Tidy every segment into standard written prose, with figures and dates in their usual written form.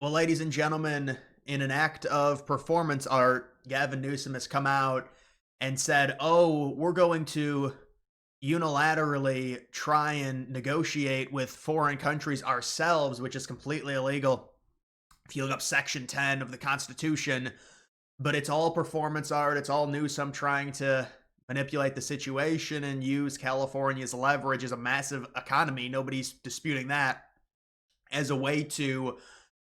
Well, ladies and gentlemen, in an act of performance art, Gavin Newsom has come out and said, "Oh, we're going to unilaterally try and negotiate with foreign countries ourselves," which is completely illegal. If you look up Section 10 of the Constitution, but it's all performance art. It's all Newsom trying to manipulate the situation and use California's leverage as a massive economy. Nobody's disputing that as a way to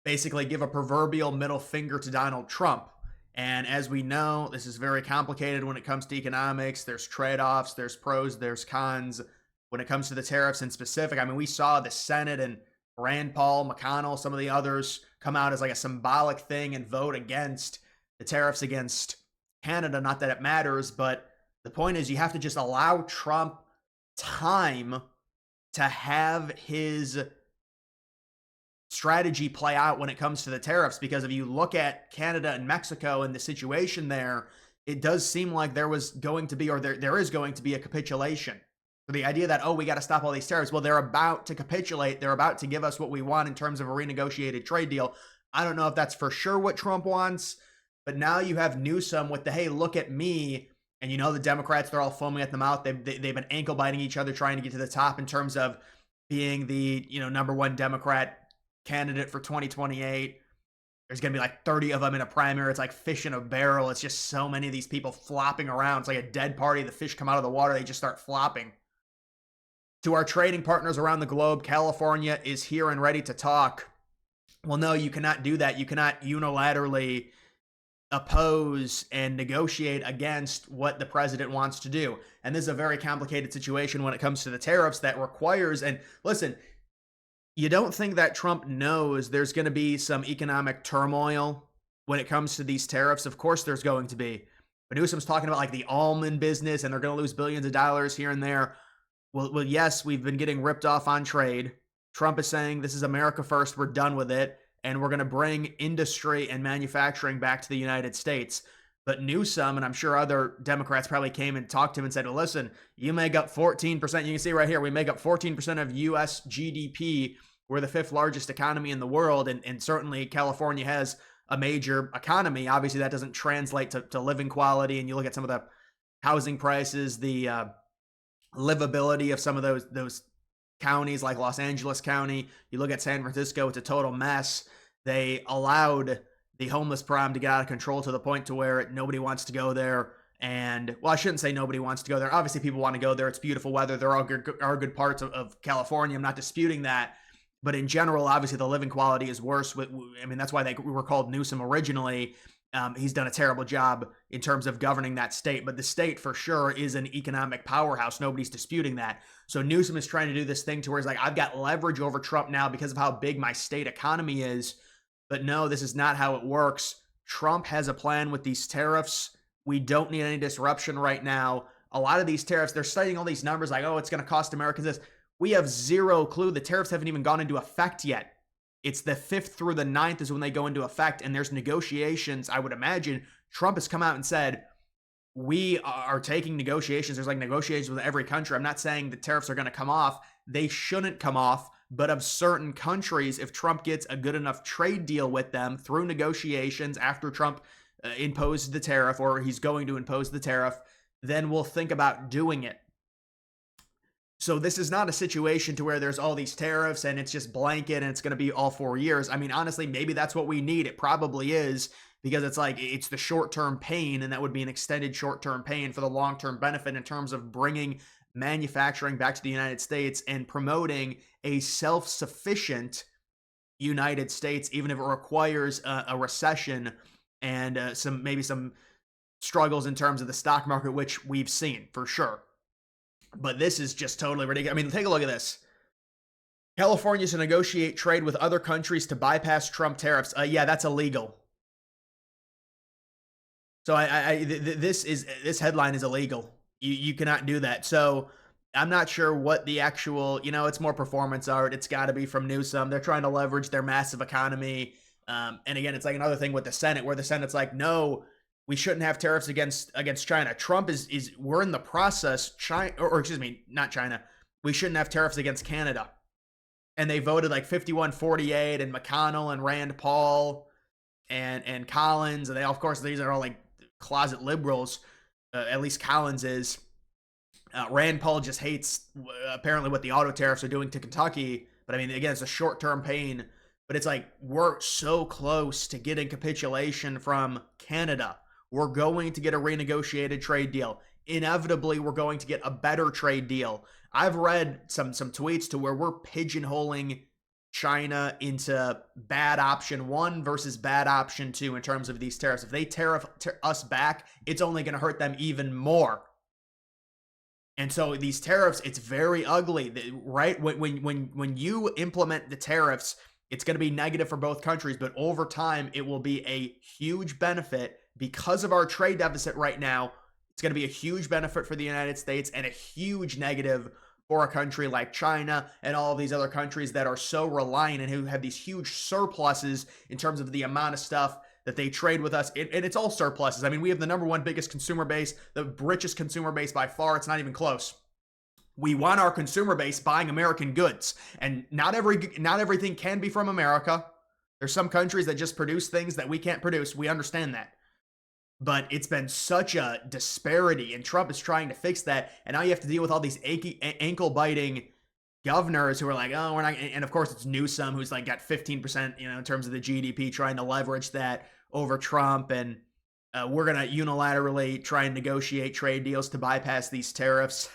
basically give a proverbial middle finger to Donald Trump. And as we know, this is very complicated when it comes to economics. There's trade-offs, there's pros, there's cons. When it comes to the tariffs in specific, I mean, we saw the Senate and Rand Paul, McConnell, some of the others come out as like a symbolic thing and vote against the tariffs against Canada. Not that it matters, but the point is you have to just allow Trump time to have his strategy play out when it comes to the tariffs, because if you look at Canada and Mexico and the situation there, it does seem like there was going to be, or there is going to be, a capitulation. So the idea that, oh, we got to stop all these tariffs, well, they're about to capitulate. They're about to give us what we want in terms of a renegotiated trade deal. I don't know if that's for sure what Trump wants, but now you have Newsom with the, hey, look at me. And you know, the Democrats, they're all foaming at the mouth. They've been ankle biting each other trying to get to the top in terms of being the, number one Democrat candidate for 2028. There's going to be like 30 of them in a primary. It's like fish in a barrel. It's just so many of these people flopping around. It's like a dead party. The fish come out of the water. They just start flopping. To our trading partners around the globe, California is here and ready to talk. Well, no, you cannot do that. You cannot unilaterally oppose and negotiate against what the president wants to do. And this is a very complicated situation when it comes to the tariffs that requires, and listen, you don't think that Trump knows there's going to be some economic turmoil when it comes to these tariffs? Of course there's going to be. But Newsom's talking about like the almond business and they're going to lose billions of dollars here and there. Well, yes, we've been getting ripped off on trade. Trump is saying this is America first, we're done with it, and we're going to bring industry and manufacturing back to the United States. But Newsom, and I'm sure other Democrats probably came and talked to him and said, well, listen, you make up 14%. You can see right here, we make up 14% of U.S. GDP. We're the fifth largest economy in the world, and certainly California has a major economy. Obviously, that doesn't translate to living quality, and you look at some of the housing prices, the livability of some of those counties like Los Angeles County. You look at San Francisco, it's a total mess. They allowed the homeless problem to get out of control to the point to where nobody wants to go there. And, well, I shouldn't say nobody wants to go there. Obviously, people want to go there. It's beautiful weather. There are good parts of California. I'm not disputing that. But in general, obviously, the living quality is worse. I mean, that's why they were called Newsom originally. He's done a terrible job in terms of governing that state. But the state, for sure, is an economic powerhouse. Nobody's disputing that. So Newsom is trying to do this thing to where he's like, I've got leverage over Trump now because of how big my state economy is. But no, this is not how it works. Trump has a plan with these tariffs. We don't need any disruption right now. A lot of these tariffs, they're citing all these numbers like, oh, it's going to cost Americans this. We have zero clue. The tariffs haven't even gone into effect yet. It's the 5th through the 9th is when they go into effect, and there's negotiations. I would imagine Trump has come out and said, we are taking negotiations. There's like negotiations with every country. I'm not saying the tariffs are going to come off. They shouldn't come off. But of certain countries, if Trump gets a good enough trade deal with them through negotiations after Trump imposed the tariff, or he's going to impose the tariff, then we'll think about doing it. So this is not a situation to where there's all these tariffs and it's just blanket and it's going to be all 4 years. I mean, honestly, maybe that's what we need. It probably is, because it's like it's the short-term pain, and that would be an extended short-term pain for the long-term benefit in terms of bringing manufacturing back to the United States and promoting a self-sufficient United States, even if it requires a recession and some struggles in terms of the stock market, which we've seen for sure. But this is just totally ridiculous. I mean, take a look at this. California to negotiate trade with other countries to bypass Trump tariffs. Yeah, that's illegal. So this headline is illegal. You cannot do that. So I'm not sure what the actual, it's more performance art. It's got to be from Newsom. They're trying to leverage their massive economy. And again, it's like another thing with the Senate, where the Senate's like, no, we shouldn't have tariffs against China. Trump is we're in the process. China, or excuse me, not China. We shouldn't have tariffs against Canada. and they voted like 51-48, and McConnell and Rand Paul and Collins, and they, of course, these are all like closet liberals. At least Collins is. Rand Paul just hates apparently what the auto tariffs are doing to Kentucky. But I mean, again, it's a short-term pain. But it's like we're so close to getting capitulation from Canada. We're going to get a renegotiated trade deal. Inevitably, we're going to get a better trade deal. I've read some tweets to where we're pigeonholing China into bad option 1 versus bad option 2 in terms of these tariffs. If they tariff us back, it's only going to hurt them even more. And so these tariffs, it's very ugly, right? When you implement the tariffs, it's going to be negative for both countries, but over time, it will be a huge benefit because of our trade deficit right now. It's going to be a huge benefit for the United States and a huge negative for a country like China and all of these other countries that are so reliant and who have these huge surpluses in terms of the amount of stuff that they trade with us. And it's all surpluses. I mean, we have the #1 biggest consumer base, the richest consumer base by far. It's not even close. We want our consumer base buying American goods, and not everything can be from America. There's some countries that just produce things that we can't produce. We understand that. But it's been such a disparity, and Trump is trying to fix that. And now you have to deal with all these ankle-biting governors who are like, oh, we're not. And of course, it's Newsom, who's like got 15%, in terms of the GDP, trying to leverage that over Trump. And we're going to unilaterally try and negotiate trade deals to bypass these tariffs.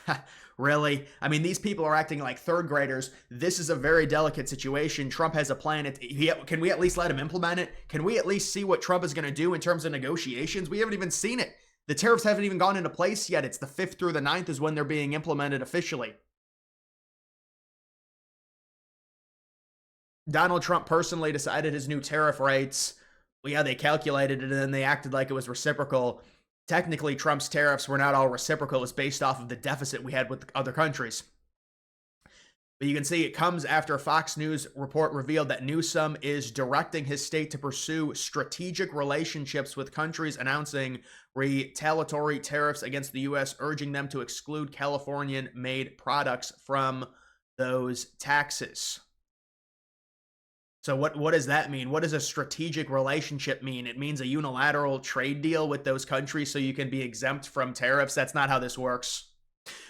Really? I mean, these people are acting like third graders. This is a very delicate situation. Trump has a plan. Can we at least let him implement it? Can we at least see what Trump is going to do in terms of negotiations? We haven't even seen it. The tariffs haven't even gone into place yet. It's the 5th through the 9th is when they're being implemented officially. Donald Trump personally decided his new tariff rates. Well, yeah, they calculated it and then they acted like it was reciprocal. Technically, Trump's tariffs were not all reciprocal. It's based off of the deficit we had with other countries. But you can see it comes after a Fox News report revealed that Newsom is directing his state to pursue strategic relationships with countries, announcing retaliatory tariffs against the U.S., urging them to exclude Californian-made products from those taxes. So what does that mean? What does a strategic relationship mean? It means a unilateral trade deal with those countries so you can be exempt from tariffs. That's not how this works.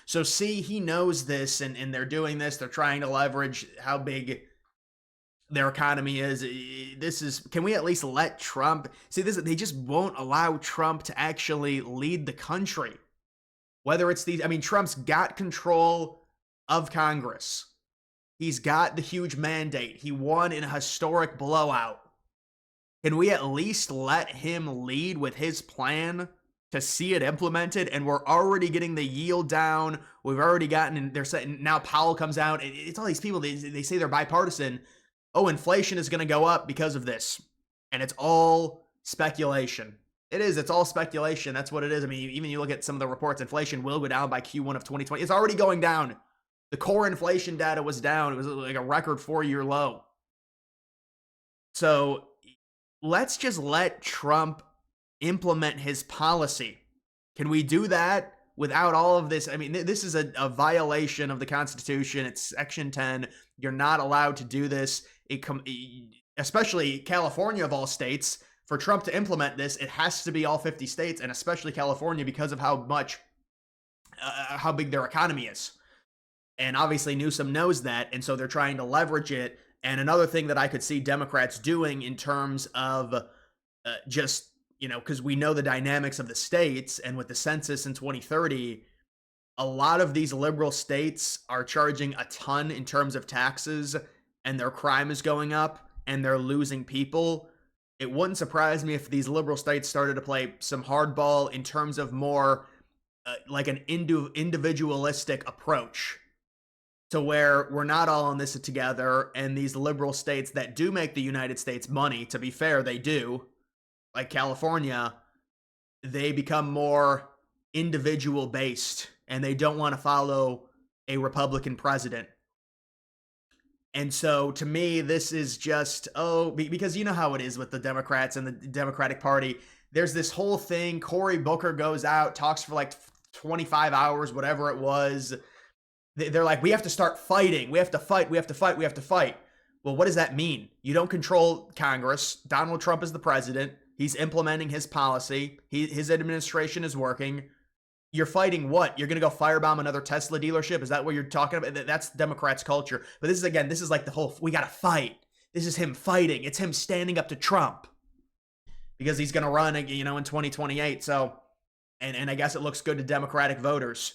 So see, he knows this, and they're doing this. They're trying to leverage how big their economy is. Can we at least let Trump see this? They just won't allow Trump to actually lead the country. Whether it's Trump's got control of Congress. He's got the huge mandate. He won in a historic blowout. Can we at least let him lead with his plan to see it implemented? And we're already getting the yield down. We've already gotten, and they're saying now Powell comes out. It's all these people, they say they're bipartisan. Oh, inflation is going to go up because of this. And it's all speculation. It is. It's all speculation. That's what it is. I mean, even you look at some of the reports, inflation will go down by Q1 of 2020. It's already going down. The core inflation data was down. It was like a record 4-year low. So let's just let Trump implement his policy. Can we do that without all of this? I mean, this is a violation of the Constitution. It's Section 10. You're not allowed to do this. Especially California of all states. For Trump to implement this, it has to be all 50 states, and especially California because of how big their economy is. And obviously Newsom knows that, and so they're trying to leverage it. And another thing that I could see Democrats doing in terms of because we know the dynamics of the states, and with the census in 2030, a lot of these liberal states are charging a ton in terms of taxes, and their crime is going up, and they're losing people. It wouldn't surprise me if these liberal states started to play some hardball in terms of more like an individualistic approach, to where we're not all in this together, and these liberal states that do make the United States money, to be fair, they do, like California, they become more individual based, and they don't want to follow a Republican president. And so to me, this is just, because you know how it is with the Democrats and the Democratic Party. There's this whole thing. Cory Booker goes out, talks for like 25 hours, whatever it was, They're like, we have to start fighting. We have to fight. We have to fight. We have to fight. Well, what does that mean? You don't control Congress. Donald Trump is the president. He's implementing his policy. His administration is working. You're fighting what? You're going to go firebomb another Tesla dealership? Is that what you're talking about? That's Democrats' culture. But this is, again, this is like the whole, we got to fight. This is him fighting. It's him standing up to Trump because he's going to run, in 2028. So, and I guess it looks good to Democratic voters.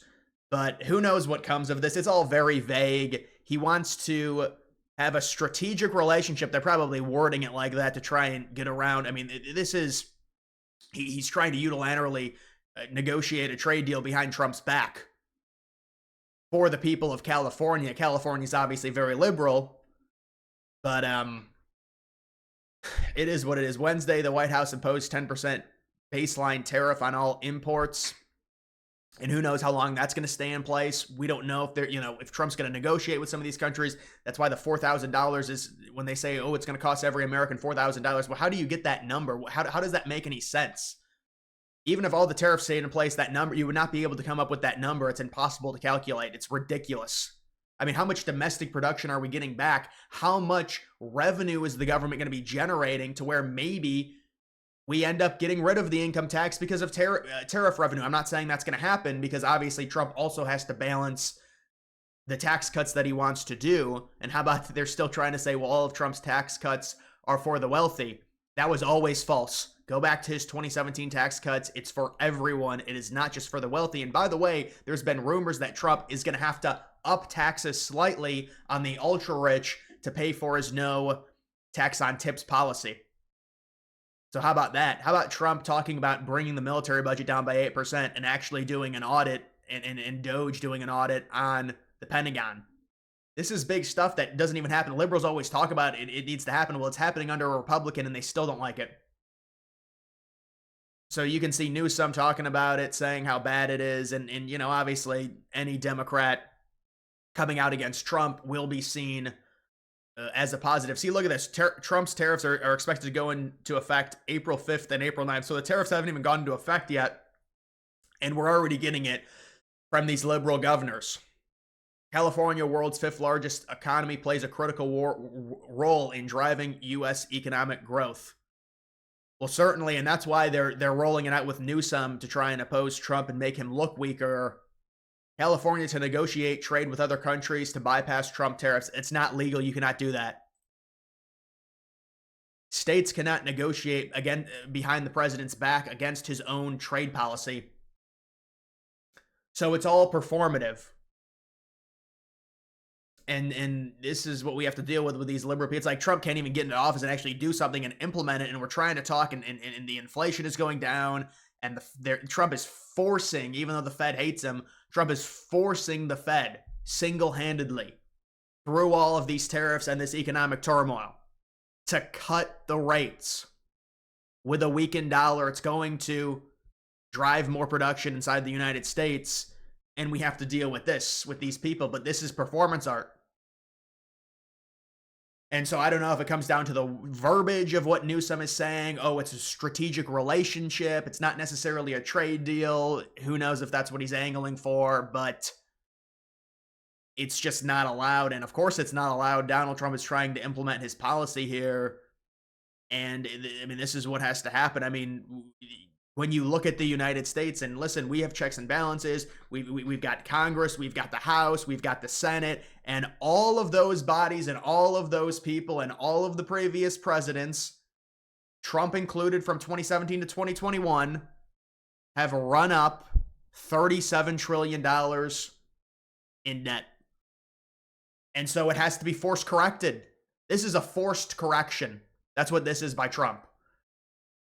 But who knows what comes of this? It's all very vague. He wants to have a strategic relationship. They're probably wording it like that to try and get around. I mean, this is, he's trying to unilaterally negotiate a trade deal behind Trump's back for the people of California. California's obviously very liberal, but it is what it is. Wednesday, the White House imposed 10% baseline tariff on all imports. And who knows how long that's going to stay in place. We don't know if they're, if Trump's going to negotiate with some of these countries. That's why the $4,000 is, when they say, oh, it's going to cost every American $4,000. Well, how do you get that number? How does that make any sense? Even if all the tariffs stayed in place, that number, you would not be able to come up with that number. It's impossible to calculate. It's ridiculous. I mean, how much domestic production are we getting back? How much revenue is the government going to be generating to where maybe we end up getting rid of the income tax because of tariff revenue? I'm not saying that's going to happen, because obviously Trump also has to balance the tax cuts that he wants to do. And how about they're still trying to say, well, all of Trump's tax cuts are for the wealthy? That was always false. Go back to his 2017 tax cuts. It's for everyone. It is not just for the wealthy. And by the way, there's been rumors that Trump is going to have to up taxes slightly on the ultra rich to pay for his no tax on tips policy. So how about that? How about Trump talking about bringing the military budget down by 8% and actually doing an audit, and Doge doing an audit on the Pentagon? This is big stuff that doesn't even happen. Liberals always talk about it. It needs to happen. Well, it's happening under a Republican, and they still don't like it. So you can see Newsom talking about it, saying how bad it is. And obviously any Democrat coming out against Trump will be seen as a positive. See, look at this. Trump's tariffs are expected to go into effect April 5th and April 9th. So the tariffs haven't even gone into effect yet. And we're already getting it from these liberal governors. California, world's fifth largest economy, plays a critical role in driving U.S. economic growth. Well, certainly, and that's why they're rolling it out with Newsom to try and oppose Trump and make him look weaker. California to negotiate trade with other countries to bypass Trump tariffs. It's not legal. You cannot do that. States cannot negotiate again behind the president's back against his own trade policy. So it's all performative. And this is what we have to deal with these liberal people. It's like Trump can't even get into office and actually do something and implement it. And we're trying to talk, and the inflation is going down. And Trump is forcing, even though the Fed hates him, Trump is forcing the Fed single-handedly through all of these tariffs and this economic turmoil to cut the rates. With a weakened dollar, it's going to drive more production inside the United States. And we have to deal with this, with these people. But this is performance art. And so I don't know if it comes down to the verbiage of what Newsom is saying. Oh, it's a strategic relationship. It's not necessarily a trade deal. Who knows if that's what he's angling for, but it's just not allowed. And of course it's not allowed. Donald Trump is trying to implement his policy here. And I mean, this is what has to happen. I mean, when you look at the United States, and listen, we have checks and balances. We've got Congress, we've got the House, we've got the Senate, and all of those bodies and all of those people and all of the previous presidents, Trump included from 2017 to 2021, have run up $37 trillion in debt. And so it has to be force corrected. This is a forced correction. That's what this is by Trump.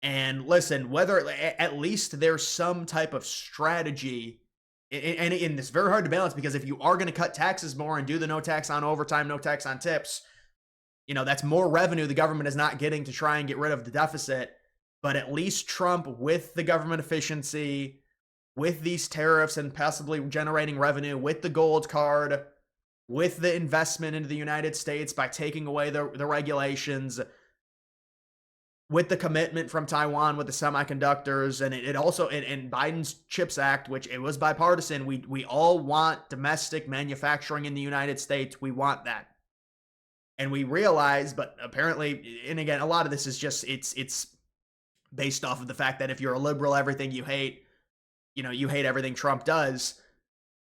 And listen, whether at least there's some type of strategy, and it's very hard to balance, because if you are going to cut taxes more and do the no tax on overtime, no tax on tips, that's more revenue the government is not getting to try and get rid of the deficit. But at least Trump, with the government efficiency, with these tariffs and possibly generating revenue, with the gold card, with the investment into the United States by taking away the regulations, with the commitment from Taiwan with the semiconductors, and it also in Biden's Chips Act, which it was bipartisan, we all want domestic manufacturing in the United States. We want that. And we realize, but apparently, and again, a lot of this is just it's based off of the fact that if you're a liberal, everything you hate, you hate everything Trump does.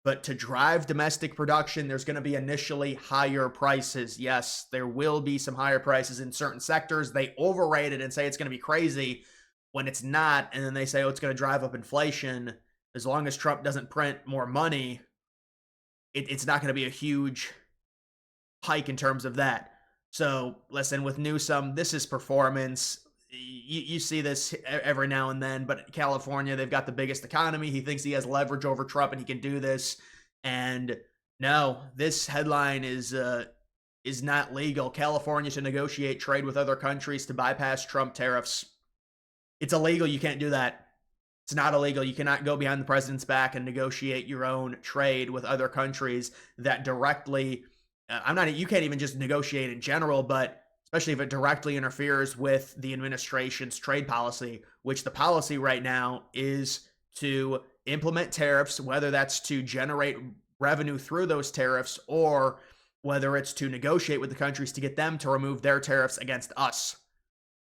But to drive domestic production, there's going to be initially higher prices. Yes, there will be some higher prices in certain sectors. They overrate it and say it's going to be crazy when it's not. And then they say, oh, it's going to drive up inflation. As long as Trump doesn't print more money, it's not going to be a huge hike in terms of that. So listen, with Newsom, this is performance. You see this every now and then, but California, they've got the biggest economy. He thinks he has leverage over Trump and he can do this. And no, this headline is not legal. California to negotiate trade with other countries to bypass Trump tariffs. It's illegal. You can't do that. It's not illegal. You cannot go behind the president's back and negotiate your own trade with other countries that directly you can't even just negotiate in general, but especially if it directly interferes with the administration's trade policy, which the policy right now is to implement tariffs, whether that's to generate revenue through those tariffs or whether it's to negotiate with the countries to get them to remove their tariffs against us.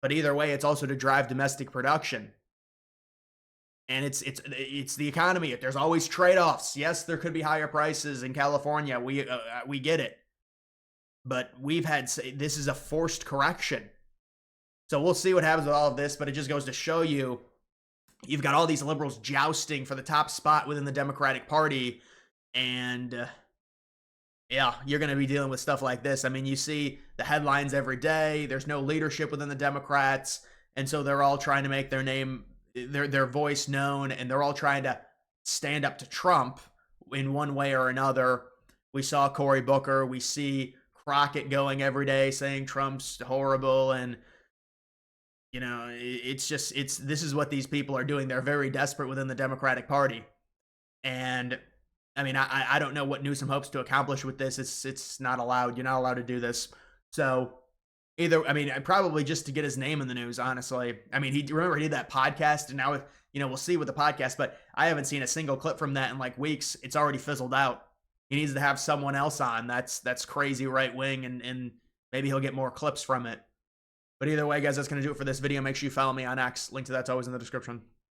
But either way, it's also to drive domestic production. And it's the economy. There's always trade-offs. Yes, there could be higher prices in California. We get it. But this is a forced correction. So we'll see what happens with all of this, but it just goes to show you've got all these liberals jousting for the top spot within the Democratic Party. And yeah, you're going to be dealing with stuff like this. I mean, you see the headlines every day. There's no leadership within the Democrats. And so they're all trying to make their name, their voice known, and they're all trying to stand up to Trump in one way or another. We saw Cory Booker. We see Crockett going every day saying Trump's horrible, and this is what these people are doing. They're very desperate within the Democratic Party. And I mean, I don't know what Newsom hopes to accomplish with this. It's not allowed. You're not allowed to do this. So probably just to get his name in the news, honestly. I mean, he did that podcast, and now we'll see with the podcast, but I haven't seen a single clip from that in like weeks. It's already fizzled out. He needs to have someone else on that's crazy right wing, and maybe he'll get more clips from it. But either way, guys, that's going to do it for this video. Make sure you follow me on X. Link to that's always in the description.